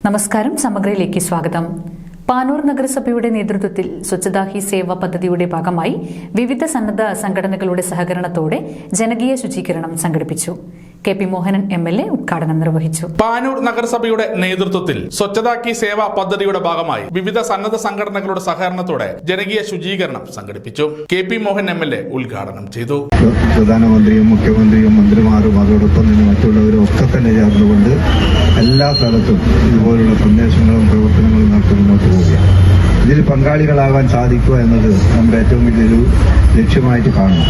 നമസ്കാരം, സമഗ്രയിലേക്ക് സ്വാഗതം. പാനൂർ നഗരസഭയുടെ നേതൃത്വത്തിൽ സ്വച്ഛതാ ഹി സേവ പദ്ധതിയുടെ ഭാഗമായി വിവിധ സന്നദ്ധ സംഘടനകളുടെ സഹകരണത്തോടെ ജനകീയ ശുചീകരണം സംഘടിപ്പിച്ചു. KP മോഹനൻ MLA ഉദ്ഘാടനം നിർവഹിച്ചു. പാനൂർ നഗരസഭയുടെ നേതൃത്വത്തിൽ സ്വച്ഛതാ ഹി സേവ പദ്ധതിയുടെ ഭാഗമായി വിവിധ സന്നദ്ധ സംഘടനകളുടെ സഹകരണത്തോടെ ജനകീയ ശുചീകരണം സംഘടിപ്പിച്ചു. KP മോഹൻ MLA ഉദ്ഘാടനം ചെയ്തു. പ്രധാനമന്ത്രിയും മുഖ്യമന്ത്രിയും മന്ത്രിമാരും അതോടൊപ്പം തന്നെ മറ്റുള്ളവരും ഒക്കെ തന്നെ ചേർന്നുകൊണ്ട് എല്ലാ സ്ഥലത്തും ഇതുപോലുള്ള സന്ദേശങ്ങളും പ്രവർത്തനങ്ങളും നടത്തി മുന്നോട്ട് പോവുകയാണ്. ഇതിൽ പങ്കാളികളാകാൻ സാധിക്കുക എന്നത് നമ്മുടെ ഏറ്റവും വലിയൊരു ലക്ഷ്യമായിട്ട് കാണണം.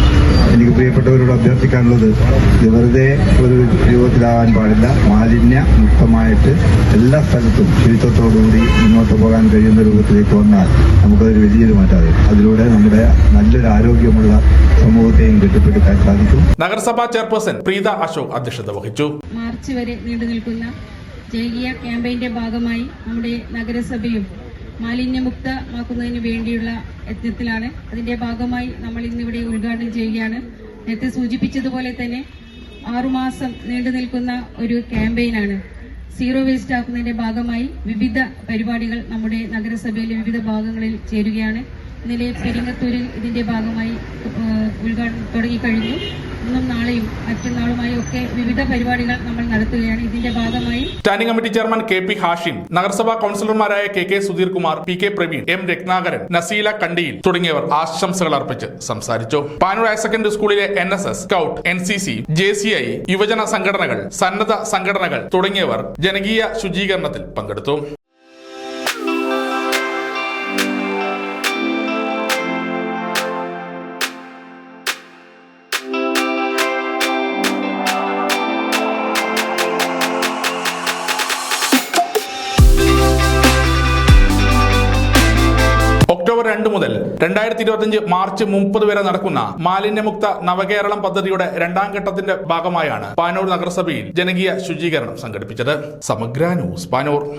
എനിക്ക് പ്രിയപ്പെട്ടവരോട് അഭ്യർത്ഥിക്കാനുള്ളത്, ഇത് വെറുതെ ഒരു രൂപത്തിലാകാൻ പാടില്ല. മാലിന്യ മുക്തമായിട്ട് എല്ലാ സ്ഥലത്തും ശുചിത്വത്തോടുകൂടി മുന്നോട്ട് പോകാൻ കഴിയുന്ന രൂപത്തിലേക്ക് വന്നാൽ നമുക്കതൊരു വലിയൊരു മാറ്റമാകും. അതിലൂടെ നമ്മുടെ നല്ലൊരു ആരോഗ്യമുള്ള സമൂഹത്തെയും കെട്ടിപ്പടുക്കാൻ സാധിക്കും. നഗരസഭാ ചെയർപേഴ്സൺ പ്രീത അശോക് അധ്യക്ഷത വഹിച്ചു. മാർച്ച് വരെ നീണ്ടു നിൽക്കുന്ന ജനകീയ ക്യാമ്പയിന്റെ ഭാഗമായി നമ്മുടെ നഗരസഭയും മാലിന്യമുക്തമാക്കുന്നതിന് വേണ്ടിയുള്ള യത്നത്തിലാണ്. അതിന്റെ ഭാഗമായി നമ്മൾ ഇന്നിവിടെ ഉദ്ഘാടനം ചെയ്യുകയാണ്. നേരത്തെ സൂചിപ്പിച്ചതുപോലെ തന്നെ 6 മാസം നീണ്ടു നിൽക്കുന്ന ഒരു ക്യാമ്പയിനാണ്. സീറോ വേസ്റ്റ് ആക്കുന്നതിന്റെ ഭാഗമായി വിവിധ പരിപാടികൾ നമ്മുടെ നഗരസഭയിലെ വിവിധ ഭാഗങ്ങളിൽ ചേരുകയാണ്. ഇന്നലെ പെരിങ്ങത്തൂരിൽ ഇതിന്റെ ഭാഗമായി ഉദ്ഘാടനം തുടങ്ങിക്കഴിഞ്ഞു. ഇന്നും നാളെയും മറ്റന്നാളുമായി ഒക്കെ വിവിധ പരിപാടികൾ നമ്മൾ നടത്തുകയാണ്. ഇതിന്റെ ഭാഗമായി standing committee chairman KP Hashim, നഗരസഭാ കൌൺസിലർമാരായ KK Sudheer Kumar, PK Praveen, M Ratnakaran, Naseela കണ്ടിയിൽ തുടങ്ങിയവർ ആശംസകൾ അർപ്പിച്ച് സംസാരിച്ചു. പാനൂർ ഹയർ സെക്കൻഡറി സ്കൂളിലെ NSS, സ്കൌട്ട്, NCC, JCI, യുവജന സംഘടനകൾ, സന്നദ്ധ സംഘടനകൾ തുടങ്ങിയവർ ജനകീയ ശുചീകരണത്തിൽ പങ്കെടുത്തു. ഒക്ടോബർ 2 മുതൽ 2025 മാർച്ച് 30 വരെ നടക്കുന്ന മാലിന്യമുക്ത നവകേരളം പദ്ധതിയുടെ 2ാം ഘട്ടത്തിന്റെ ഭാഗമായാണ് പാനൂർ നഗരസഭയിൽ ജനകീയ ശുചീകരണം സംഘടിപ്പിച്ചത്. സമഗ്ര ന്യൂസ്, പാനൂർ.